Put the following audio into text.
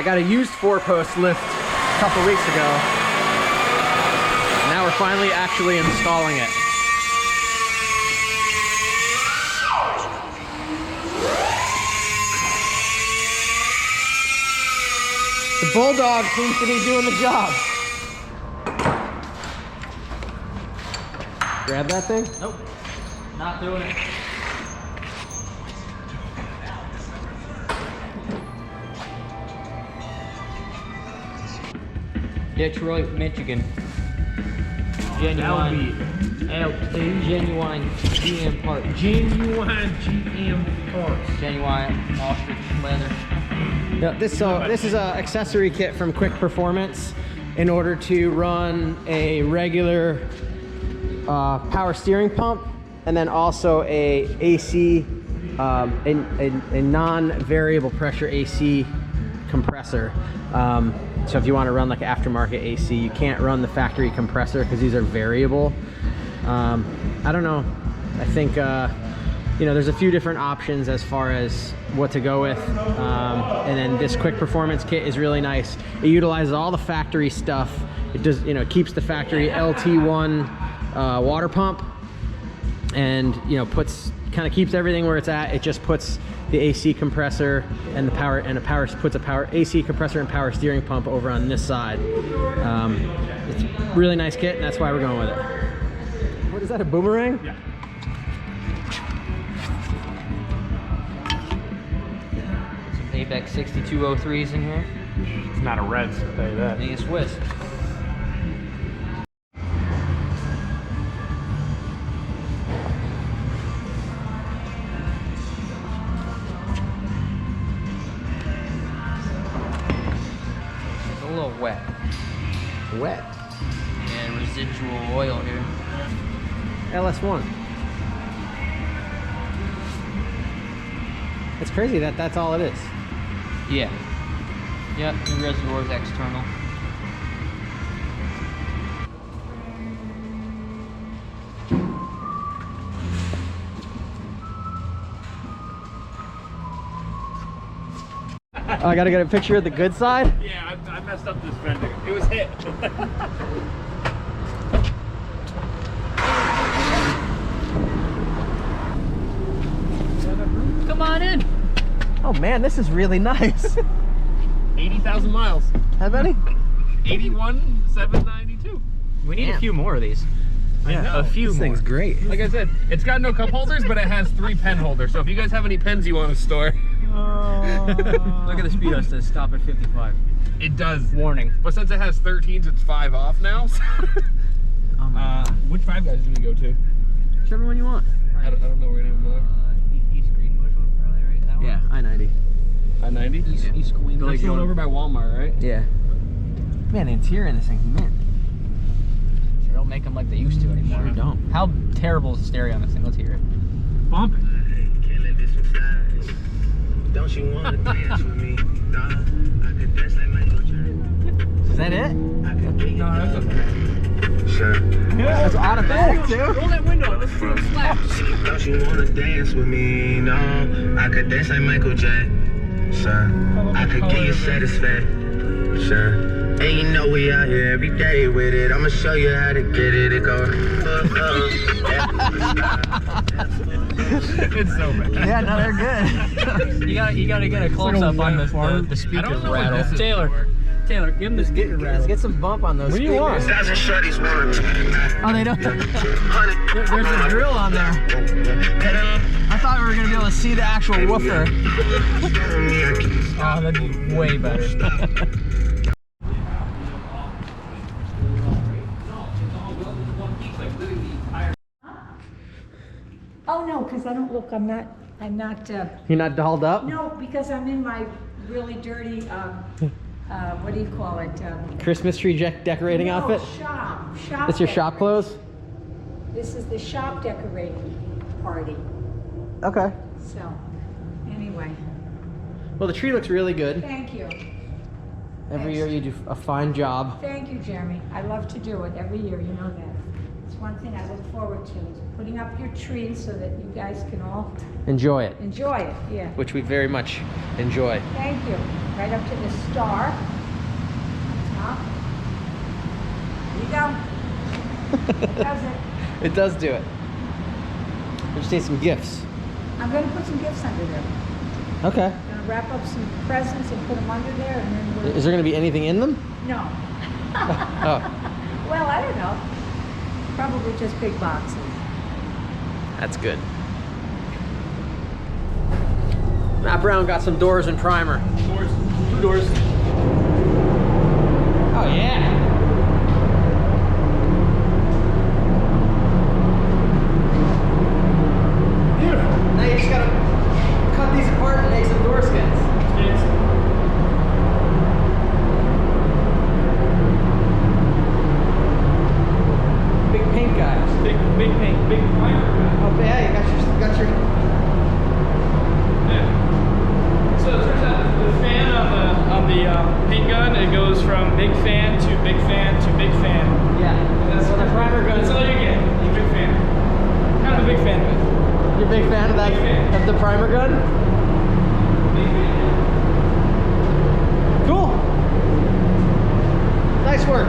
got a used 4-post lift a couple weeks ago. Now we're finally actually installing it. The Bulldog seems to be doing the job. Grab that thing? Nope, not doing it. Detroit, Michigan. Genuine. That would be LT. Genuine GM parts. Genuine GM parts. Genuine ostrich leather. Yeah, this is an accessory kit from Kwik Performance in order to run a regular power steering pump and then also a AC, a non-variable pressure AC compressor. So if you want to run like aftermarket AC, you can't run the factory compressor because these are variable. I don't know. I think you know, there's a few different options as far as what to go with. And then this Kwik Performance kit is really nice. It utilizes all the factory stuff. It does, you know, keeps the factory LT1 water pump, and you know, kind of keeps everything where it's at. It just puts the AC compressor and puts a power AC compressor and power steering pump over on this side. It's a really nice kit, and that's why we're going with it. What is that, a boomerang? Yeah. Some Apex 6203s in here. It's not a Reds, I'll tell you that. I think it's Swiss. It's a little wet. Wet. And residual oil here. LS1. It's crazy that that's all it is. Yeah. Yep, the reservoir is external. Oh, I gotta get a picture of the good side? Yeah, I messed up this fender. It was hit. Come on in. Oh man, this is really nice. 80,000 miles. How many? 81,792. We need Damn. a few more of these. I know. A few This more. thing's great. Like I said, it's got no cup holders, but it has 3 pen holders. So if you guys have any pens you want to store, Look at the speedo, it says stop at 55. it does. Warning. But since it has 13s, it's 5 off now. Oh my Which 5 guys do we go to? Whichever one you want. I don't know where any of them are. East Greenbush one probably, right? That one? Yeah, I-90. I-90? East Greenbush. That's the one over by Walmart, right? Yeah. Man, the interior in this thing's mint. They don't make them like they used to anymore. Sure don't. How terrible is the stereo on this thing? Let's hear it. Bump it. Don't you wanna dance with me? Nah, I could dance like Michael Jackson. Is that it? I could be No, that's okay. sure. It's automatic too. Roll that window. Let's see them slap. Don't you wanna dance with me? No, I could dance like Michael Jackson. I could give you satisfaction. Sure. And you know we out here every day with it. I'ma show you how to get it. It go. It's so bad. Yeah, no, they're good. You gotta get a close up on the speakers rattle. Taylor, give him the speaker rattle. Let's get some bump on those. What do you want? Stars and shorties wanna. Oh, they don't. There's a drill on there. I thought we were gonna be able to see the actual woofer. Oh, that'd be way better. Oh, no, because I don't look, I'm not, You're not dolled up? no, because I'm in my really dirty, what do you call it? Christmas tree decorating no, outfit? Shop That's your shop decorating. clothes? This is the shop decorating party, Okay. so, anyway, Well, the tree looks really good. thank you. Every year you do a fine job. Thank you, Jeremy. I love to do it every year, you know that. That's one thing I look forward to, is putting up your tree so that you guys can all Enjoy it, enjoy it, yeah. which we very much enjoy. Thank you. Right up to the star. Top. There you go. That does it. It does do it. We just need some gifts. I'm gonna put some gifts under there. Okay. I'm gonna wrap up some presents and put them under there, and then we'll... Is there going to be anything in them? No. Oh, Well, I don't know. Probably just big boxes. that's good. Matt Brown got some doors and primer. Doors. 2 doors. Oh yeah. Beautiful. Now you just gotta cut these apart and make some door skins. Big paint guys. Big paint, big primer. Oh yeah, you got your. Yeah. So it turns out the fan on the paint gun, it goes from big fan to big fan to big fan. Yeah. That's the primer gun. That's all you get. You're a big fan. Kind of a big fan of it. You're a big fan of that? Big fan. Of the primer gun? Big fan. Cool. Nice work.